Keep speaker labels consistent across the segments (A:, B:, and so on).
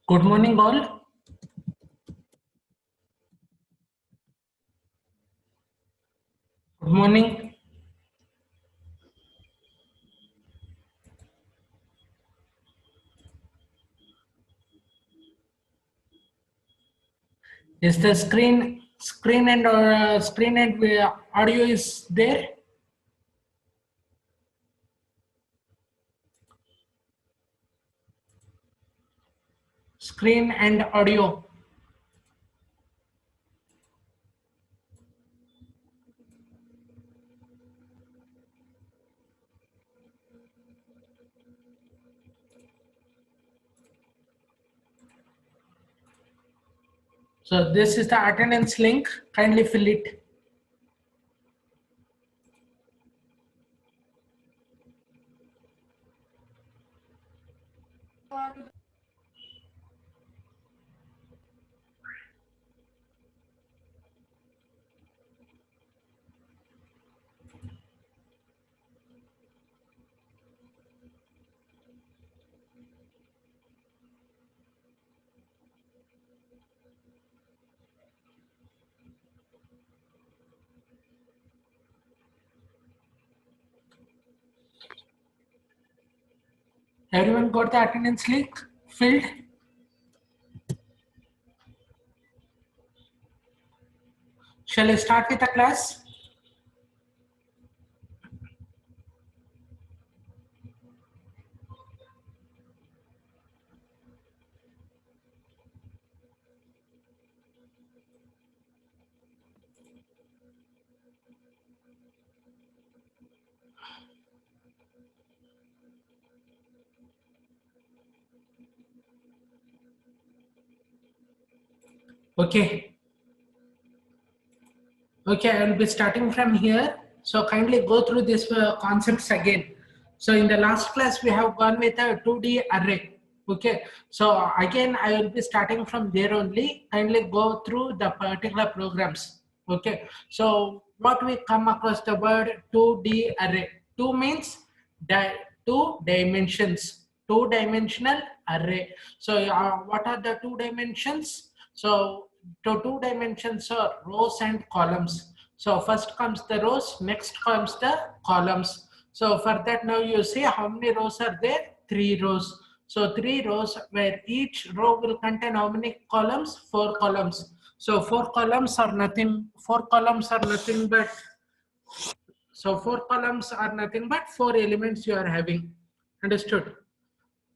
A: Good morning, all. Good morning. Is the screen and audio is there? Screen and audio. So this is the attendance link. Kindly fill it. Everyone got the attendance link filled? Shall I start with the class? Okay. Okay, I will be starting from here. So kindly go through these concepts again. So in the last class, we have gone with a 2D array. Okay, so again, I will be starting from there only. Kindly go through the particular programs. Okay, so what we come across the word 2D array. 2 means two dimensions, two-dimensional array. So what are the 2 dimensions? So to 2 dimensions are rows and columns. So first comes the rows, next comes the columns. So for that, now you see how many rows are there? 3 rows. So 3 rows where each row will contain how many columns? 4 columns. So 4 columns are nothing. 4 columns are nothing but. So 4 columns are nothing but 4 elements you are having. Understood?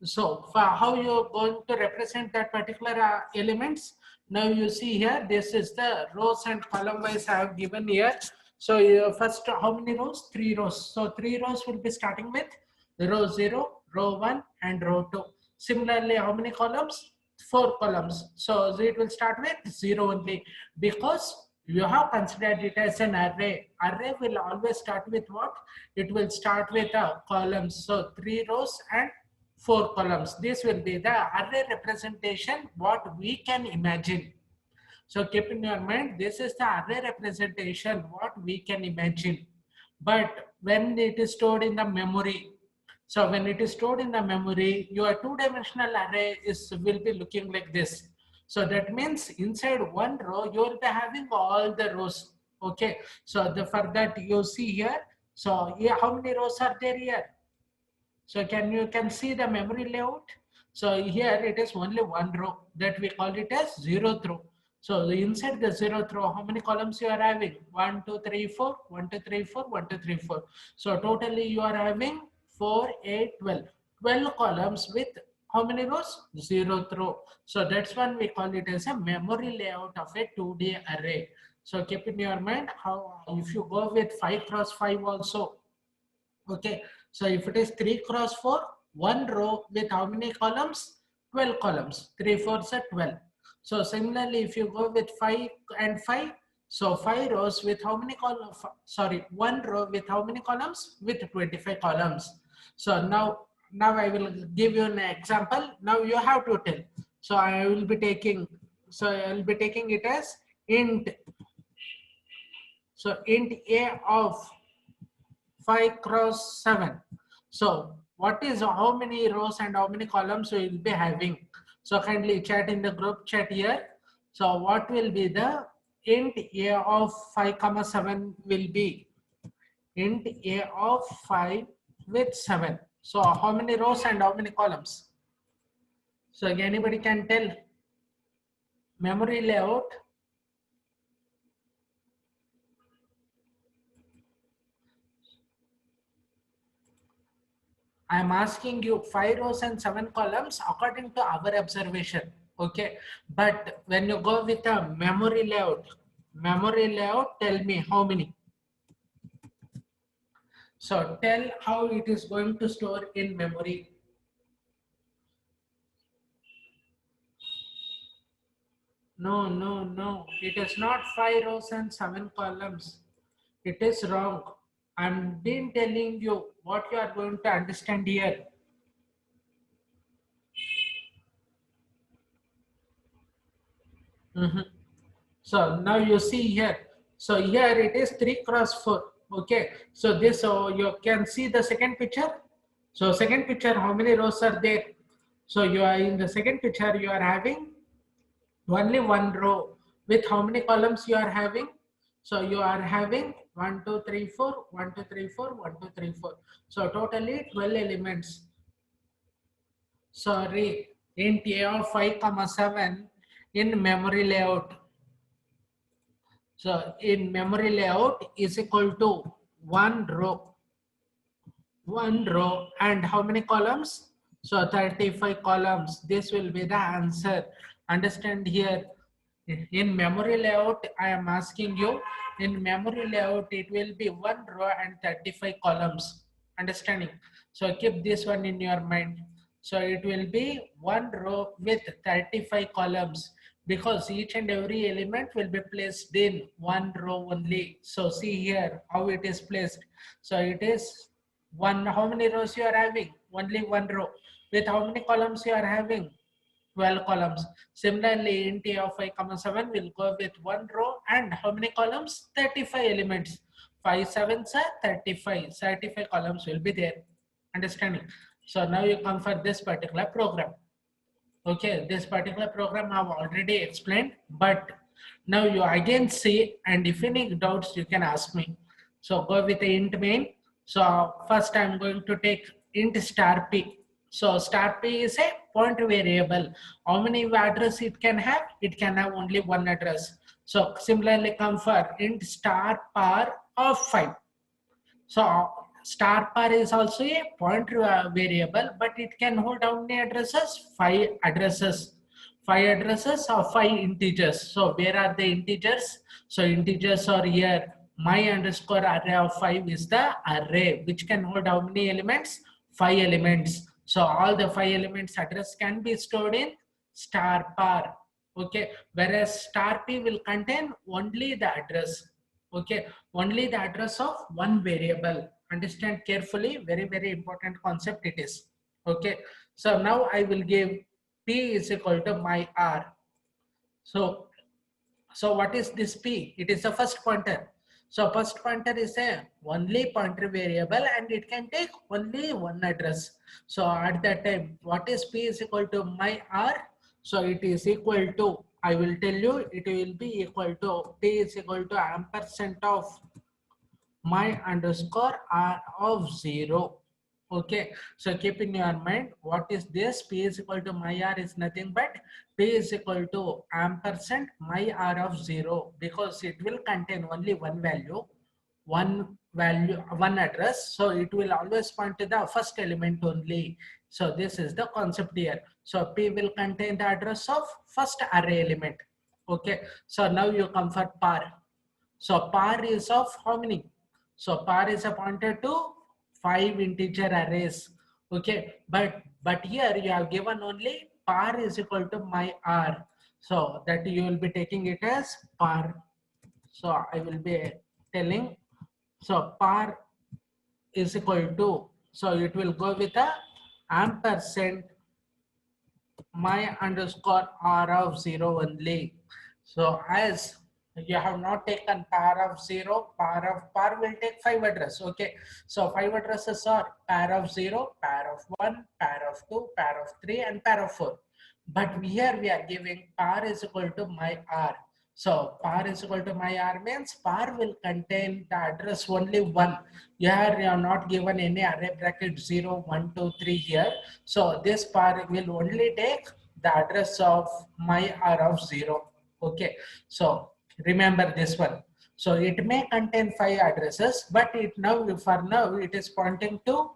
A: So for how you're going to represent that particular elements, now you see here, this is the rows and column wise I have given here. So first, how many rows? 3 rows. So 3 rows will be starting with row 0, row 1 and row 2. Similarly, how many columns? 4 columns. So it will start with 0 only, because you have considered it as an array. Array will always start with what? It will start with columns. So 3 rows and 4 columns. This will be the array representation what we can imagine. So keep in your mind, this is the array representation, what we can imagine. But when it is stored in the memory, so when it is stored in the memory, your two-dimensional array will be looking like this. So that means inside one row, you will be having all the rows. Okay. So for that you see here. So here, how many rows are there here? So you can see the memory layout. So here it is only one row that we call it as zeroth row. So inside the zeroth row, how many columns you are having? 1, 2, 3, 4, 1, 2, 3, 4, 1, 2, 3, 4. So totally you are having 4, 8, 12. 12 columns with how many rows? Zeroth row. So that's one we call it as a memory layout of a 2D array. So keep in your mind how if you go with 5 cross 5 also. Okay, so if it is 3 cross 4, one row with how many columns? 12 columns. 3 4s are 12. So similarly, if you go with 5 and 5, so 5 rows with how many columns? Sorry, one row with how many columns? With 25 columns. So now I will give you an example. Now you have to tell. So I will be taking, it as int. So int a of 5 cross 7. So what is how many rows and how many columns we will be having? So kindly chat in the group chat here. So what will be the int a of 5 comma 7 will be int a of 5 with 7. So how many rows and how many columns? So anybody can tell memory layout. I am asking you 5 rows and 7 columns according to our observation. Okay. But when you go with a memory layout, tell me how many. So tell how it is going to store in memory. No. It is not 5 rows and 7 columns. It is wrong. I'm been telling you what you are going to understand here. So now you see here. So here it is 3 cross 4. Okay. So this, so you can see the second picture. So second picture, how many rows are there? So you are in the second picture, you are having only one row with how many columns you are having? So you are having 1, 2, 3, 4, 1, 2, 3, 4, 1, 2, 3, 4. So totally 12 elements. Sorry, int a of 5 comma 7 in memory layout. So in memory layout is equal to one row and how many columns? So 35 columns. This will be the answer. Understand here. In memory layout, I am asking you, in memory layout, it will be one row and 35 columns. Understanding? So keep this one in your mind. So it will be one row with 35 columns because each and every element will be placed in one row only. So see here how it is placed. So it is one, how many rows you are having? Only one row. With how many columns you are having? 12 columns. Similarly, int a of 5 comma 7 will go with one row and how many columns? 35 elements. 5 sevens are 35. 35 columns will be there. Understanding? So now you come for this particular program. Okay, this particular program I have already explained, but now you again see, and if any doubts you can ask me. So go with the int main. So first I'm going to take int star p. So star p is a point variable. How many address it can have? It can have only one address. So similarly come for int star par of 5. So star par is also a point variable, but it can hold how many addresses? 5 addresses. 5 addresses or 5 integers. So where are the integers? So integers are here. My underscore array of 5 is the array which can hold how many elements? 5 elements. So all the 5 elements address can be stored in star par. Okay. Whereas star p will contain only the address. Okay, only the address of one variable. Understand carefully, very important concept it is. Okay, so now I will give p is equal to my r. So So what is this P? It is a first pointer. So first pointer is a only pointer variable and it can take only one address. So at that time, what is P is equal to my R? So it is equal to, I will tell you, it will be equal to, P is equal to ampersand of my underscore R of 0. Okay, so keep in your mind what is this. P is equal to my R is nothing but P is equal to ampersand my R of 0, because it will contain only one address, so it will always point to the first element only. So this is the concept here. So P will contain the address of first array element. Okay, so now you come for par. So par is of how many? So par is a pointer to 5 integer arrays. Okay, but here you have given only par is equal to my R. So that you will be taking it as par. So I will be telling, so par is equal to, so it will go with a ampersand my underscore R of 0 only. So as you have not taken par of 0, par will take 5 address. Okay, so 5 addresses are par of 0, par of 1, par of 2, par of 3 and par of 4. But here we are giving par is equal to my R. So par is equal to my R means par will contain the address only 1. Here you are not given any array bracket 0, 1, 2, 3 here. So this par will only take the address of my R of 0. Okay, so remember this one. So it may contain 5 addresses, but for now it is pointing to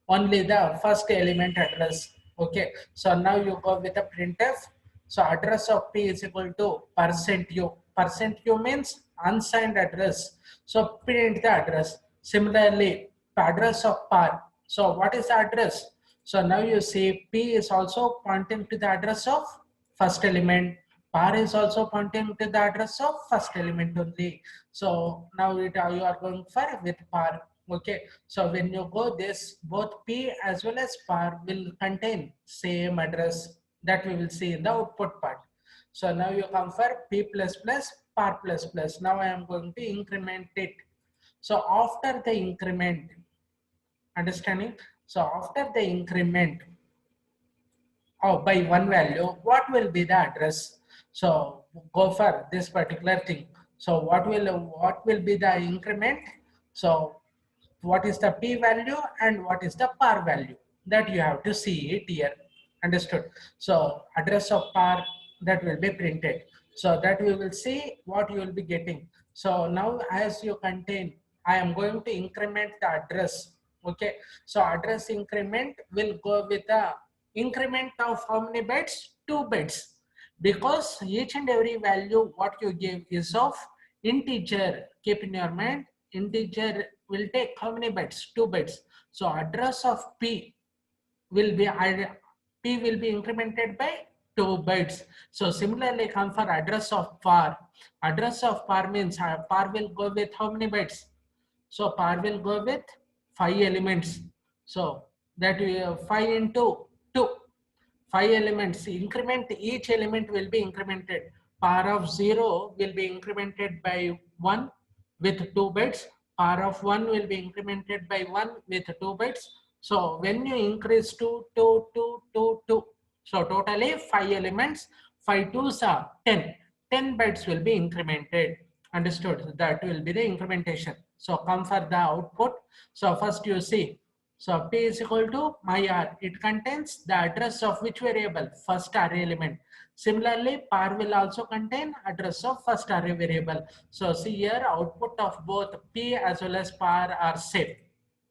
A: only the first element address. Okay, so now you go with a printf. So address of P is equal to %u. %u means unsigned address. So print the address. Similarly, the address of par. So what is the address? So now you see P is also pointing to the address of first element. Par is also pointing to the address of first element only. So now you are going for with par. Okay, so when you go this, both P as well as par will contain same address, that we will see in the output part. So now you come for P plus plus par plus plus. Now I am going to increment it. So after the increment, understanding? So after the increment by one value, what will be the address? So go for this particular thing. So what will be the increment? So what is the P value and what is the par value, that you have to see it here. Understood? So address of par, that will be printed, so that we will see what you will be getting. So now as you contain, I am going to increment the address. Okay, so address increment will go with the increment of how many bytes? 2 bytes, because each and every value what you give is of integer. Keep in your mind, integer will take how many bytes? 2 bytes. So address of P will be incremented by 2 bytes. So similarly come for address of par. Address of par means par will go with how many bytes? So par will go with 5 elements. So that 5 into 2, 5 elements. Increment, each element will be incremented. Par of 0 will be incremented by 1 with 2 bytes. Par of 1 will be incremented by 1 with 2 bytes. So when you increase 2, 2, 2, 2, 2, so totally 5 elements, 5 2s are 10. 10 bytes will be incremented. Understood? That will be the incrementation. So come for the output. So first you see, so P is equal to my R. It contains the address of which variable? First array element. Similarly, par will also contain address of first array variable. So see here, output of both P as well as par are same.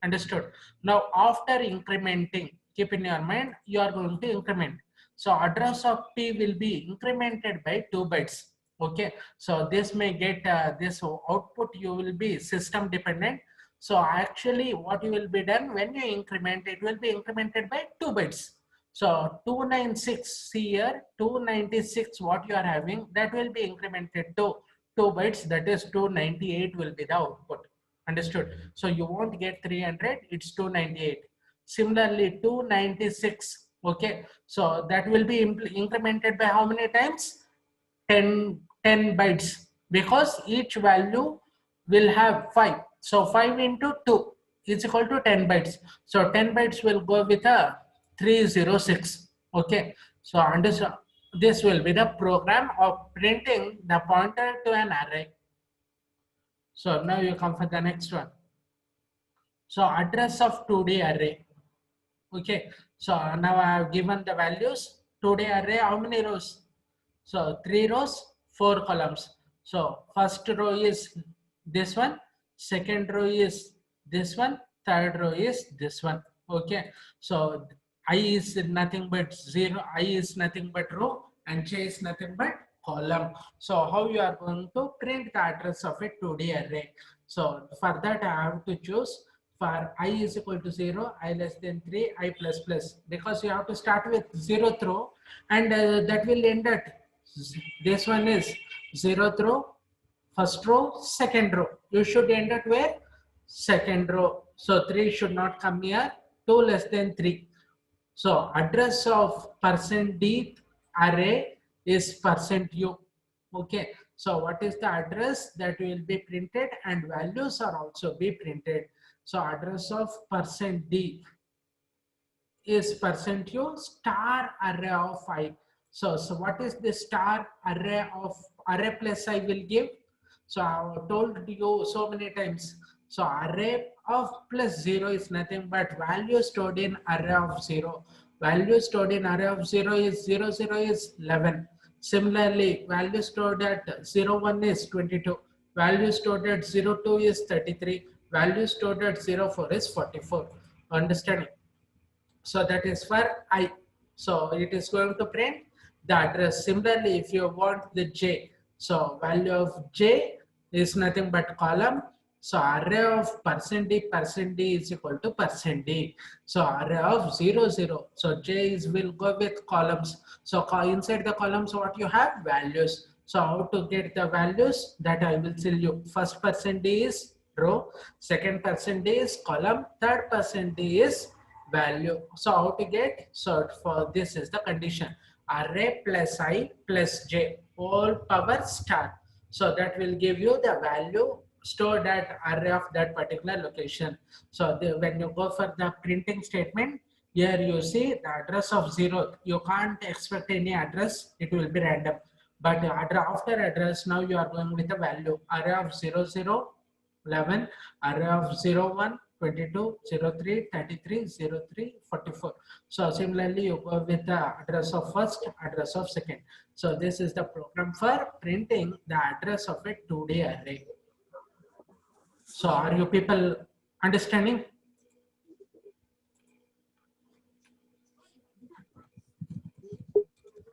A: Understood? Now after incrementing, keep in your mind, you are going to increment. So address of P will be incremented by 2 bytes. Okay, so this may get this output, you will be system dependent. So actually what you will be done when you increment, it will be incremented by 2 bytes. So 296, see here, 296 what you are having, that will be incremented to 2 bytes, that is 298 will be the output. Understood? So you won't get 300, it's 298. Similarly 296, okay, so that will be incremented by how many times? 10 10 bytes because each value will have 5. So 5 into 2 is equal to 10 bytes. So 10 bytes will go with a 306. Okay. So understand, this will be the program of printing the pointer to an array. So now you come for the next one. So address of 2D array. Okay. So now I have given the values. 2D array, how many rows? So 3 rows, 4 columns. So first row is this one, second row is this one, third row is this one. Okay. So I is nothing but 0, I is nothing but row, and j is nothing but column. So how you are going to print the address of a 2D array? So for that I have to choose for I is equal to 0, I less than 3, I plus plus, because you have to start with 0th row, and that will end at this one is 0th row, first row, second row. You should end at where? Second row. So 3 should not come here, 2 less than 3. So address of %d array is %u. Okay. So what is the address that will be printed, and values are also be printed. So address of %d is %u star array of I. So what is the star array of array plus I will give? So I have told you so many times. So array of plus 0 is nothing but value stored in array of 0. Value stored in array of 0 is 0, 0 is 11. Similarly, value stored at 0, 1 is 22. Value stored at 0, 2 is 33. Value stored at 0, 4 is 44. Understanding? So that is for I. So it is going to print the address. Similarly, if you want the j, so value of j is nothing but column. So array of %d is equal to %d. So array of 0, 0. So j is will go with columns. So inside the columns, what you have? Values. So how to get the values, that I will tell you. First %d is row, second %d is column, third %d is value. So how to get? So for this is the condition: array plus I plus j whole power star. So that will give you the value stored at array of that particular location. So when you go for the printing statement, here you see the address of 0. You can't expect any address, it will be random. But after address, now you are going with the value array of 0, 0, 11, array of 0, 1, 22, 03, 33, 03, 44. So similarly, you go with the address of first, address of second. So this is the program for printing the address of a 2D array. So are you people understanding?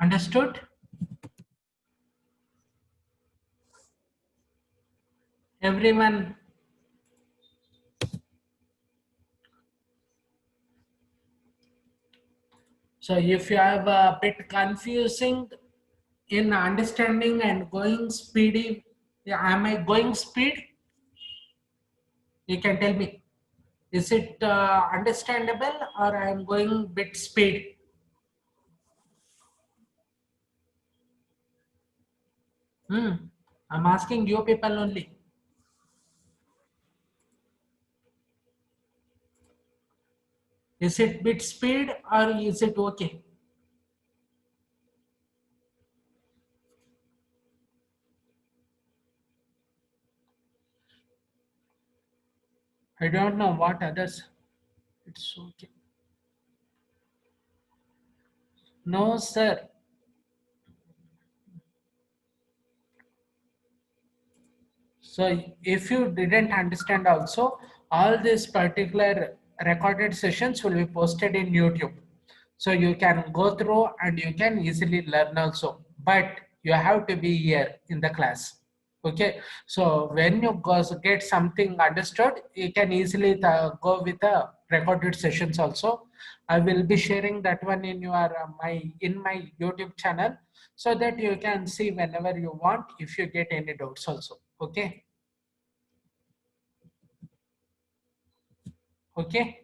A: Understood? Everyone? So if you have a bit confusing in understanding and going speedy, yeah, am I going speed? You can tell me. Is it understandable, or I am going bit speed? I'm asking you people only. Is it bit speed or is it okay? I don't know what others. It's okay. No, sir. So if you didn't understand also, all these particular recorded sessions will be posted in YouTube. So you can go through and you can easily learn also. But you have to be here in the class. Okay. So when you get something understood, you can easily go with the recorded sessions also. I will be sharing that one in your my YouTube channel, so that you can see whenever you want if you get any doubts also. Okay. Okay.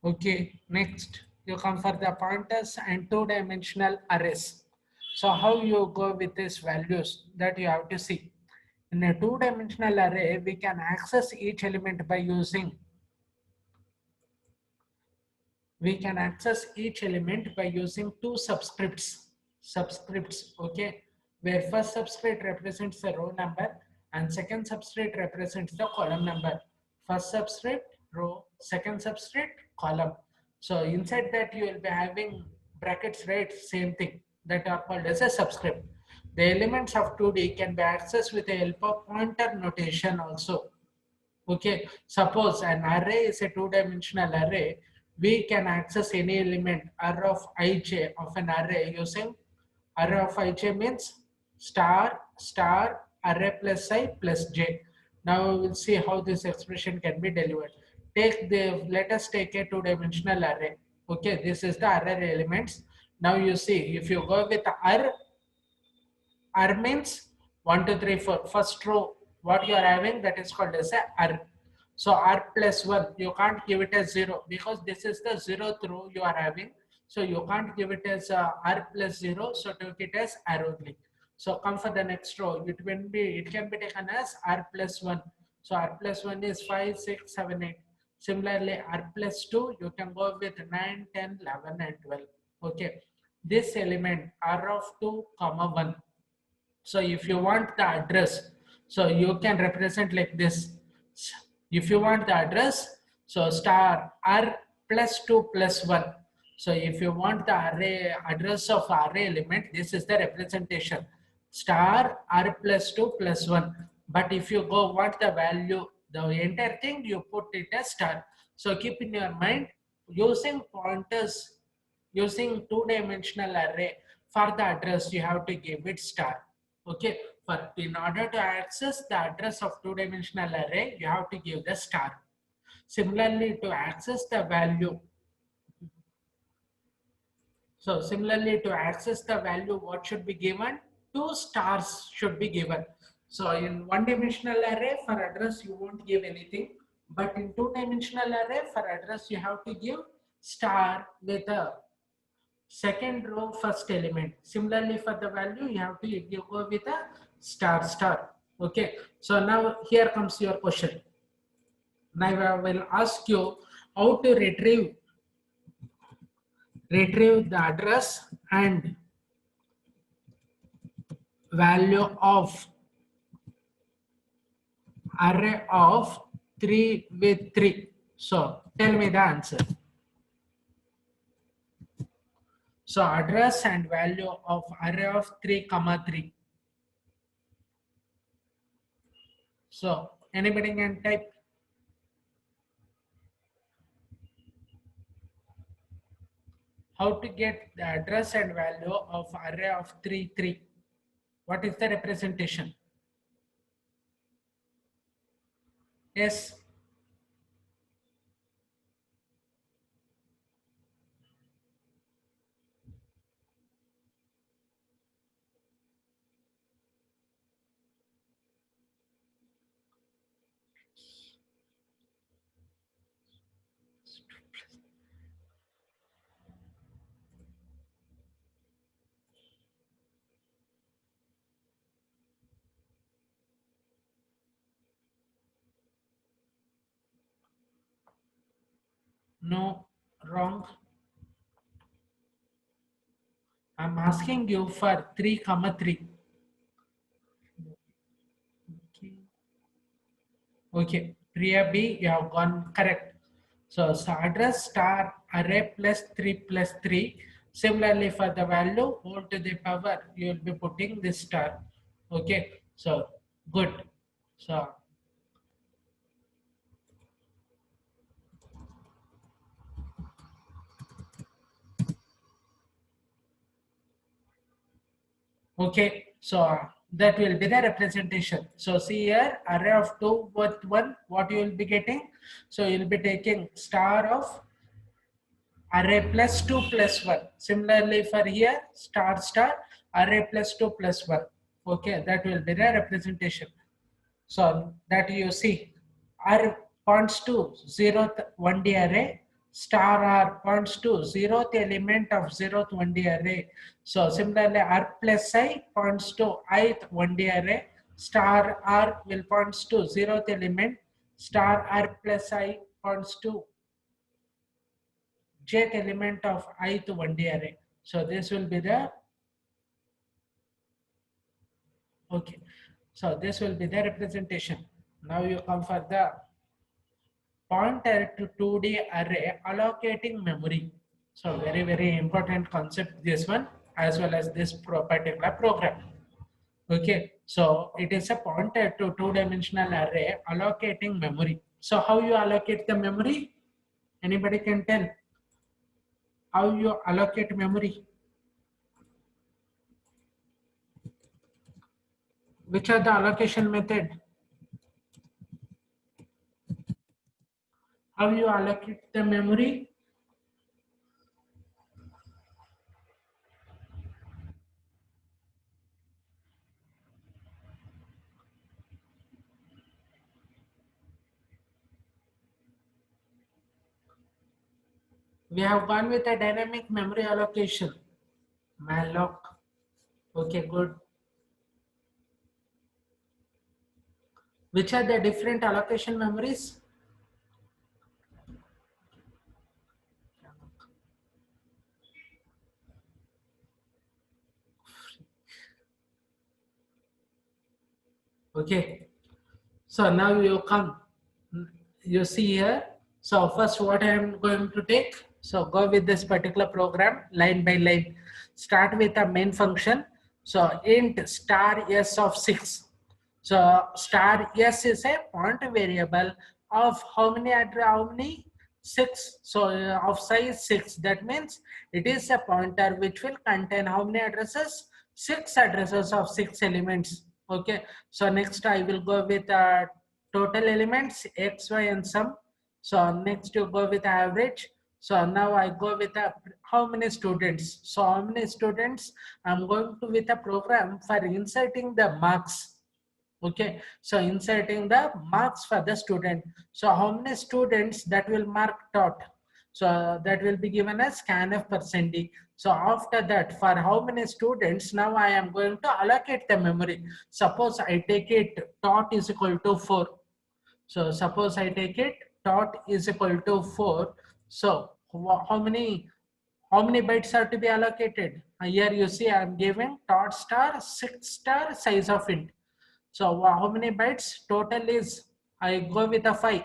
A: Okay, next you come for the pointers and two-dimensional arrays. So how you go with these values that you have to see. In a two-dimensional array, we can access each element by using two subscripts, okay, where first subscript represents the row number and second subscript represents the column number. First subscript row, second subscript column. So inside that you will be having brackets, right? Same thing, that are called as a subscript. The elements of 2D can be accessed with the help of pointer notation also. Okay, suppose an array is a two-dimensional array, we can access any element r of ij of an array using array of ij means star array plus I plus j. Now we will see how this expression can be delivered. Let us take a two-dimensional array. Okay, this is the array elements. Now you see, if you go with R means 1, 2, 3, 4. First row, what you are having, that is called as a R. So R plus 1, you can't give it as 0 because this is the 0th row you are having. So you can't give it as R plus 0. So take it as R only. So come for the next row. It can be taken as R plus 1. So R plus 1 is 5, 6, 7, 8. Similarly, R plus 2, you can go with 9, 10, 11, and 12. Okay. This element R of 2, comma 1. So if you want the address, so you can represent like this. If you want the address, so star R plus 2 plus 1. So if you want the array address of array element, this is the representation. Star R plus 2 plus 1. But if you want the value, the entire thing, you put it as star. So keep in your mind, using pointers, using two-dimensional array, for the address you have to give it star. Okay, but in order to access the address of two-dimensional array, you have to give the star. Similarly, to access the value, what should be given? Two stars should be given. So in one-dimensional array, for address you won't give anything, but in two-dimensional array, for address you have to give star with a second row first element. Similarly, for the value you have to go with a star. Okay, so now here comes your question. Now I will ask you how to retrieve the address and value of array of 3 with 3. So tell me the answer. So address and value of array of 3 comma 3. So anybody can type. How to get the address and value of array of 3, 3. What is the representation? Yes. No, wrong. I'm asking you for 3 comma 3. Okay, Priya B, you have gone correct. So address star array plus 3 plus 3. Similarly, for the value whole to the power, you will be putting this star. Okay, so good. So okay, so that will be the representation. So see here, array of 2 with 1, what you will be getting? So you will be taking star of array plus 2 plus 1. Similarly for here, star array plus 2 plus 1. Okay, that will be the representation. So that you see, R points to 0th 1D array, star r points to 0th element of 0th 1D array. So similarly, r plus I points to ith 1D array. Star r will points to 0th element. Star r plus I points to jth element of ith 1D array. So this will be the, okay. So this will be the representation. Now you come for the pointer to 2D array allocating memory. So very important concept, this one, as well as this particular program. Okay, so it is a pointer to two-dimensional array allocating memory. So how you allocate the memory? Anybody can tell how you allocate memory? Which are the allocation method? How you allocate the memory? We have gone with a dynamic memory allocation. Malloc. Okay, good. Which are the different allocation memories? Okay, so now you come, you see here. So first what I am going to take, so go with this particular program line by line. Start with a main function. So int star s of 6. So star s is a point variable of how many 6. So of size 6. That means it is a pointer which will contain how many addresses? 6 addresses of 6 elements. Okay, so next I will go with total elements x, y, and sum. So next you go with average. So now I go with how many students. So how many students? I'm going to with a program for inserting the marks. Okay, so inserting the marks for the student. So how many students that will mark dot? So that will be given as scanf %d. So after that, for how many students, now I am going to allocate the memory. Suppose I take it dot is equal to 4. So suppose I take it dot is equal to 4. So how many bytes are to be allocated? Here you see I am giving dot star 6 star size of int. So how many bytes total is? I go with a 5.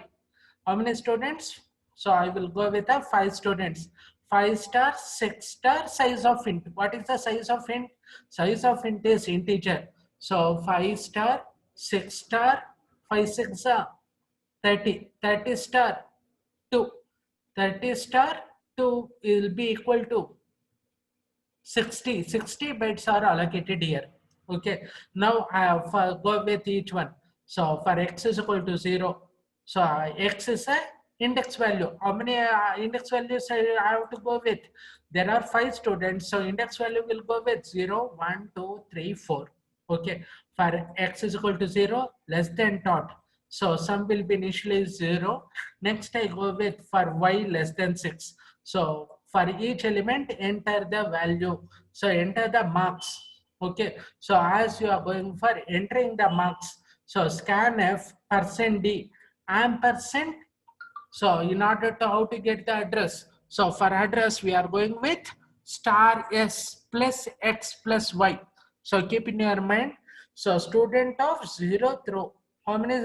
A: How many students? So I will go with a 5 students. 5 star 6 star size of int. What is the size of int? Size of int is integer. So 5 star 6 star 5 6 30. 30 star 2. 30 star 2 will be equal to 60 bytes are allocated here. Okay, now I have go with each one. So for x is equal to 0, so x is a index value. How many index values I have to go with? There are 5 students, so index value will go with 0 1 2 3 4. Okay, for x is equal to 0 less than dot, so sum will be initially 0. Next I go with for y less than 6. So for each element enter the value. So enter the marks. Okay, so as you are going for entering the marks, so scanf %d ampersand. So in order to how to get the address, so for address we are going with star s plus x plus y. So keep in your mind. So student of 0 through how many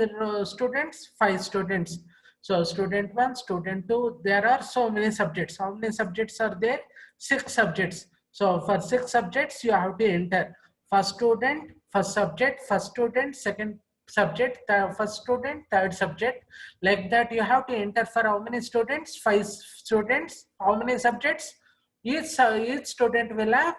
A: students? 5 students. So student 1, student 2, there are so many subjects. How many subjects are there? 6 subjects. So for 6 subjects you have to enter first student, first subject, first student, second subject, the first student, third subject. Like that you have to enter for how many students? 5 students. How many subjects? Each student will have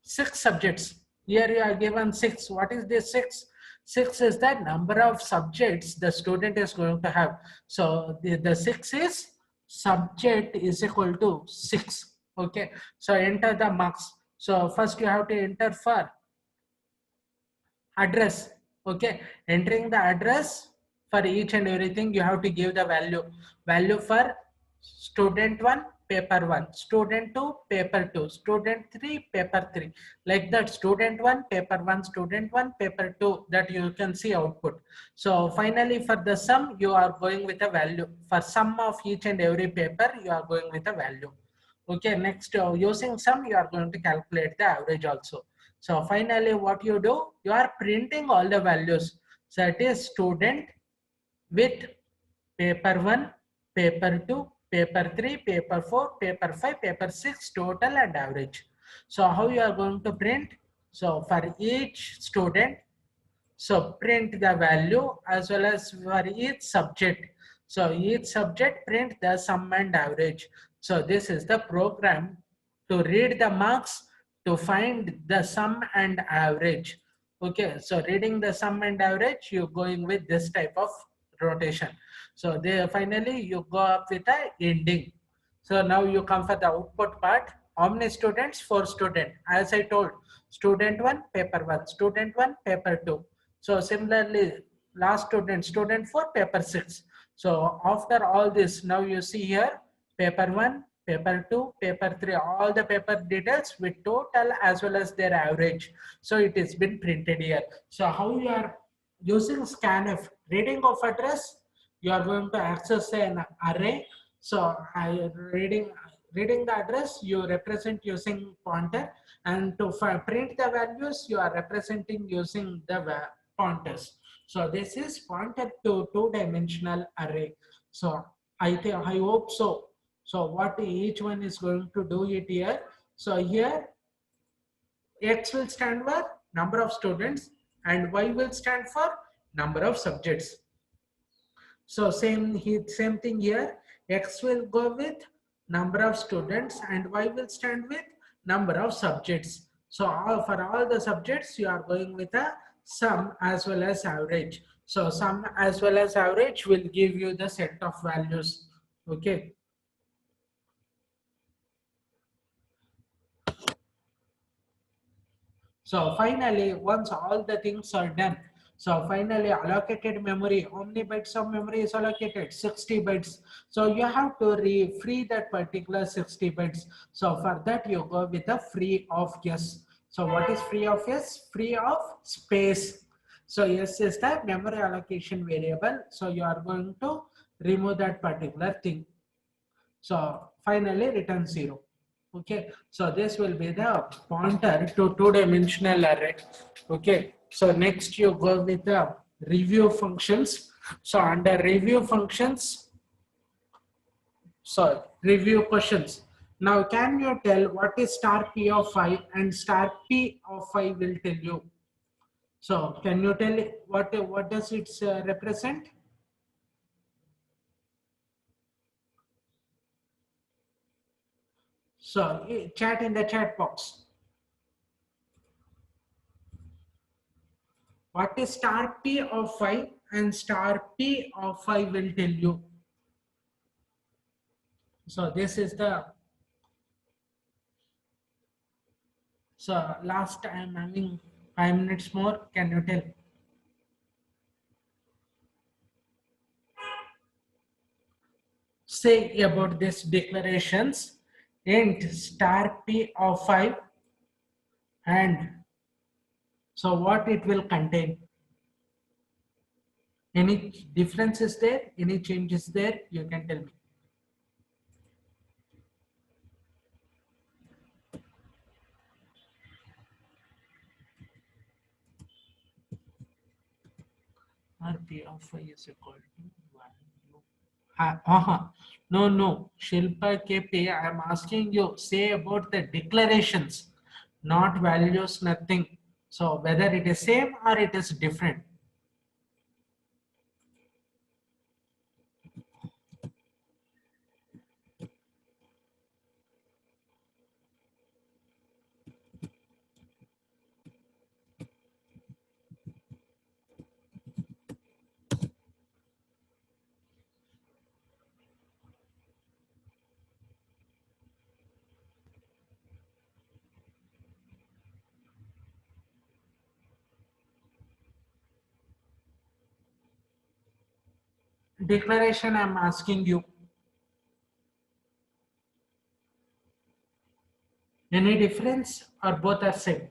A: 6 subjects. Here you are given 6. What is this 6? 6 is the number of subjects the student is going to have. So the 6 is subject is equal to 6. Okay, so enter the marks. So first you have to enter for address. Okay, entering the address for each and everything you have to give the value for student 1 paper 1, student 2 paper 2, student 3 paper 3, like that. Student 1 paper 1, student 1 paper 2, that you can see output. So finally for the sum you are going with a value. For sum of each and every paper you are going with a value. Okay, next using sum you are going to calculate the average also. So finally what you do, you are printing all the values. So it is student with paper 1, paper 2, paper 3, paper 4, paper 5, paper 6, total and average. So how you are going to print? So for each student, so print the value as well as for each subject. So each subject print the sum and average. So this is the program to read the marks to find the sum and average. Okay, so reading the sum and average, you going with this type of rotation. So they finally you go up with a ending. So now you come for the output part. How many students? 4 students. As I told, student 1, paper 1, student 1, paper 2. So similarly, last student, student 4, paper 6. So after all this, now you see here, paper 1, paper 2, paper 3, all the paper details with total as well as their average. So it has been printed here. So how you are using scanf, reading of address, you are going to access an array. So reading the address, you represent using pointer, and to print the values, you are representing using the pointers. So this is pointer to two-dimensional array. So I hope so. So what each one is going to do it here. So here X will stand for number of students and Y will stand for number of subjects. So same thing here. X will go with number of students and Y will stand with number of subjects. So for all the subjects, you are going with a sum as well as average. So sum as well as average will give you the set of values. Okay. So finally, once all the things are done, so finally allocated memory, how many bytes of memory is allocated? 60 bytes. So you have to free that particular 60 bytes. So for that you go with a free of yes. So what is free of yes? Free of space. So yes is the memory allocation variable. So you are going to remove that particular thing. So finally return 0. Okay, so this will be the pointer to two-dimensional array. Okay, so next you go with the review functions. So under review functions, so review questions. Now can you tell what is star p of 5 and star p of 5 will tell you? So can you tell what does it represent? So chat in the chat box. What is star p of 5 and star p of 5 will tell you. So this is the, so last I am having 5 minutes more. Can you tell? Say about this declarations int star p of 5, and so what it will contain. Any differences there? Any changes there? You can tell me. RP of 5 is equal to value. No, Shilpa KP, I am asking you, say about the declarations, not values, nothing. So whether it is same or it is different. Declaration, I am asking you. Any difference or both are same?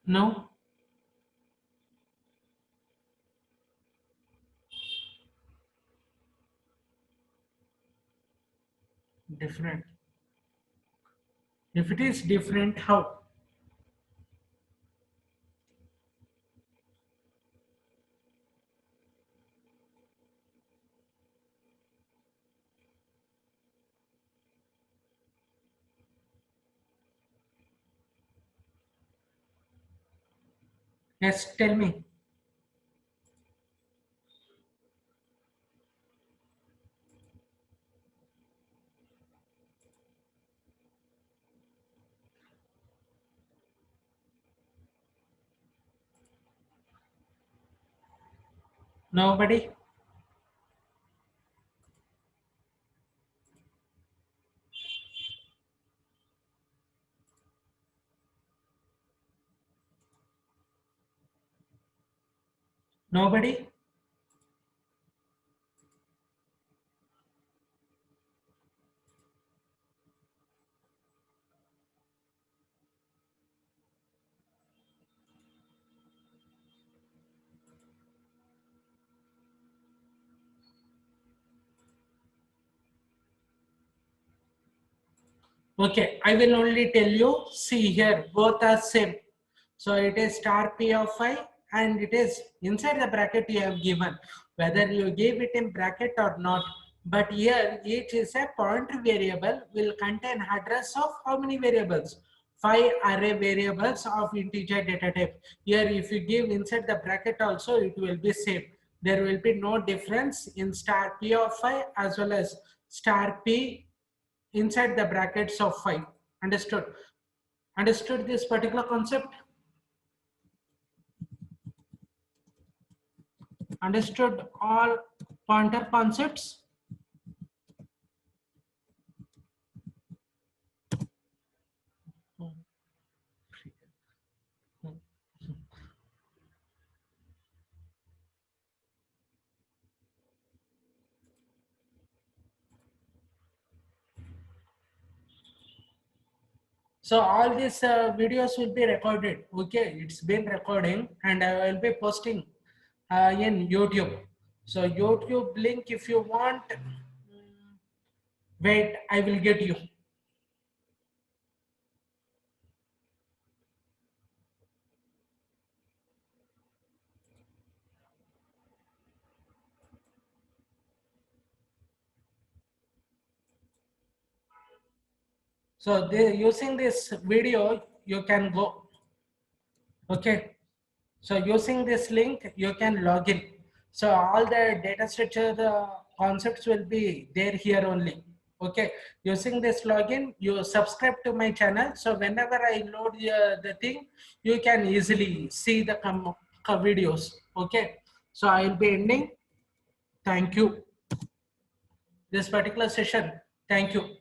A: No? Different. If it is different, how? Yes, tell me. Nobody? Nobody? Okay, I will only tell you, see here, both are same. So it is star P of I and it is inside the bracket you have given, whether you give it in bracket or not. But here each is a pointer variable will contain address of how many variables? 5 array variables of integer data type. Here if you give inside the bracket also it will be same. There will be no difference in star P of I as well as star P inside the brackets of 5. Understood? Understood this particular concept? Understood all pointer concepts? So all these videos will be recorded. Okay, it's been recording and I will be posting in YouTube. So YouTube link if you want, wait, I will get you. So using this video, you can go. Okay. So using this link, you can log in. So all the data structure concepts will be there here only. Okay. Using this login, you subscribe to my channel. So whenever I load the thing, you can easily see the videos. Okay. So I will be ending. Thank you. This particular session. Thank you.